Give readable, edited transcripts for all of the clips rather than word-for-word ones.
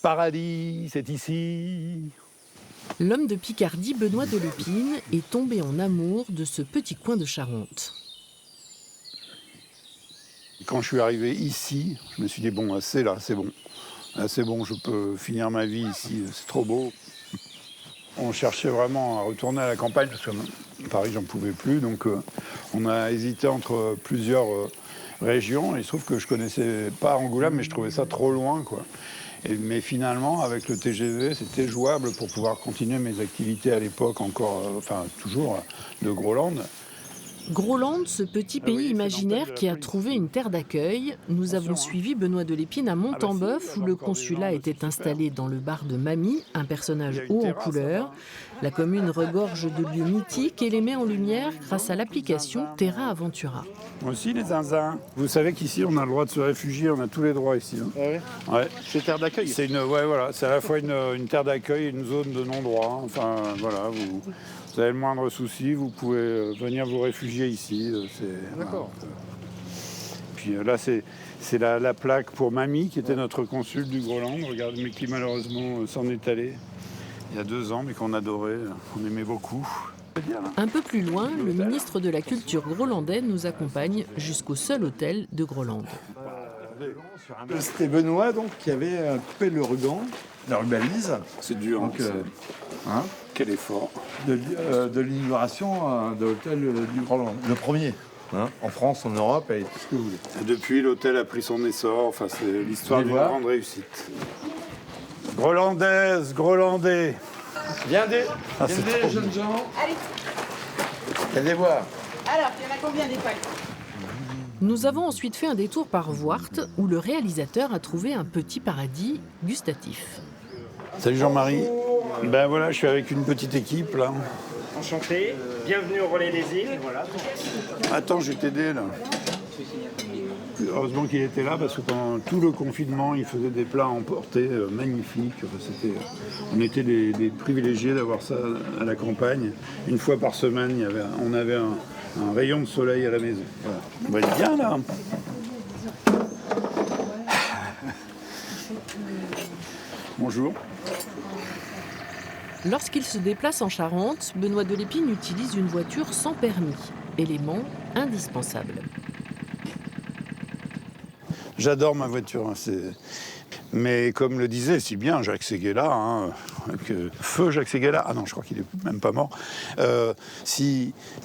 paradis, c'est ici. L'homme de Picardie, Benoît de Lépine, est tombé en amour de ce petit coin de Charente. Quand je suis arrivé ici, je me suis dit, bon, c'est là, c'est bon. Là, c'est bon, je peux finir ma vie ici, c'est trop beau. On cherchait vraiment à retourner à la campagne, parce que Paris, j'en pouvais plus. Donc, on a hésité entre plusieurs régions. Il se trouve que je connaissais pas Angoulême, mais je trouvais ça trop loin, quoi. Mais finalement, avec le TGV, c'était jouable pour pouvoir continuer mes activités à l'époque encore, enfin toujours, de Groland. Groland, ce petit pays imaginaire qui a trouvé une terre d'accueil. Nous avons suivi Benoît de Lépine à Montembeuf, où le consulat était installé dans le bar de Mamie, un personnage haut en couleur. La commune regorge de lieux mythiques et les met en lumière grâce à l'application Terra Aventura. Moi aussi, les zinzins. Vous savez qu'ici, on a le droit de se réfugier, on a tous les droits ici. Hein. Ah ouais. Ouais. C'est terre d'accueil. C'est ouais, voilà, c'est à la fois une terre d'accueil et une zone de non-droit. Enfin, voilà, vous avez le moindre souci, vous pouvez venir vous réfugier ici. D'accord. Voilà. Puis là, c'est la plaque pour Mamie, qui était notre consul du Groland, regarde, mais qui malheureusement s'en est allé il y a 2 ans, mais qu'on adorait, qu'on aimait beaucoup. Un peu plus loin, le ministre de la Culture grolandais nous accompagne jusqu'au seul hôtel de Groland. C'était Benoît donc, qui avait coupé le ruban, la rubalise. C'est dur, donc, hein, quel effort. De l'inauguration de l'hôtel du Groland. Le premier, hein, en France, en Europe et tout ce que vous voulez. Et depuis, l'hôtel a pris son essor. Enfin, c'est l'histoire d'une grande réussite. Grolandaise, Grolandais. Viendez, jeunes gens. Allez. Allez voir. Alors, il y en a combien d'étoiles? Nous avons ensuite fait un détour par Voart, où le réalisateur a trouvé un petit paradis gustatif. Salut Jean-Marie. Ben voilà, je suis avec une petite équipe là. Enchanté, bienvenue au Relais des Îles. Attends, je vais t'aider là. Heureusement qu'il était là parce que pendant tout le confinement, il faisait des plats à emporter magnifiques. On était des privilégiés d'avoir ça à la campagne. Une fois par semaine, on avait un rayon de soleil à la maison. Voilà. On va être bien là. Bonjour. Lorsqu'il se déplace en Charente, Benoît de Lépine utilise une voiture sans permis, élément indispensable. J'adore ma voiture. Mais comme le disait si bien Jacques Séguéla, hein, feu Jacques Séguéla, ah non, je crois qu'il est même pas mort.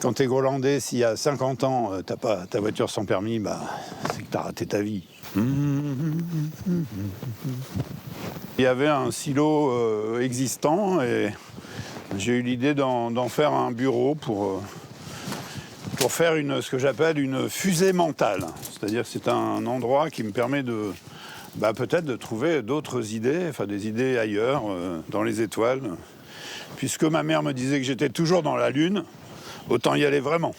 Quand t'es grolandais, s'il y a 50 ans, t'as pas ta voiture sans permis, bah, c'est que t'as raté ta vie. Il y avait un silo existant et j'ai eu l'idée d'en faire un bureau pour faire ce que j'appelle une fusée mentale. C'est-à-dire que c'est un endroit qui me permet peut-être de trouver d'autres idées, enfin des idées ailleurs, dans les étoiles. Puisque ma mère me disait que j'étais toujours dans la Lune, autant y aller vraiment.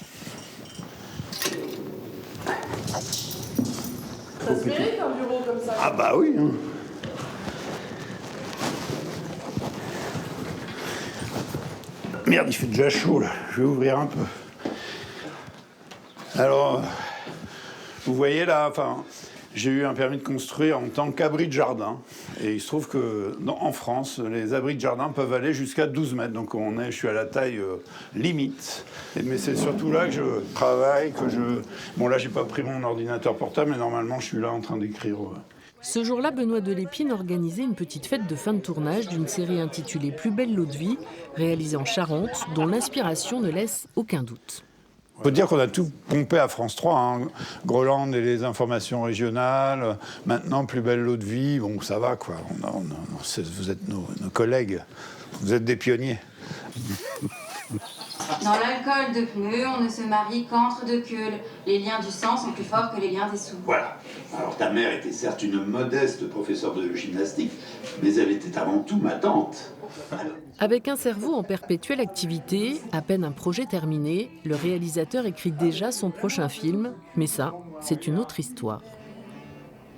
Ça se mérite un bureau comme ça. Ah bah oui. Hein. Merde, il fait déjà chaud là. Je vais ouvrir un peu. Alors, vous voyez là, j'ai eu un permis de construire en tant qu'abri de jardin. Et il se trouve qu'en France, les abris de jardin peuvent aller jusqu'à 12 mètres. Donc je suis à la taille limite. Mais c'est surtout là que je travaille, Bon là, j'ai pas pris mon ordinateur portable, mais normalement, je suis là en train d'écrire. Ce jour-là, Benoît de Lépine organisait une petite fête de fin de tournage d'une série intitulée Plus belle l'eau de vie, réalisée en Charente, dont l'inspiration ne laisse aucun doute. Il faut dire qu'on a tout pompé à France 3, hein. Groland et les informations régionales, maintenant Plus belle l'eau de vie, bon ça va quoi, vous êtes nos collègues, vous êtes des pionniers. Dans l'alcool de pneus, on ne se marie qu'entre deux queues. Les liens du sang sont plus forts que les liens des sous. Voilà. Alors ta mère était certes une modeste professeure de gymnastique, mais elle était avant tout ma tante. Avec un cerveau en perpétuelle activité, à peine un projet terminé, le réalisateur écrit déjà son prochain film, mais ça, c'est une autre histoire.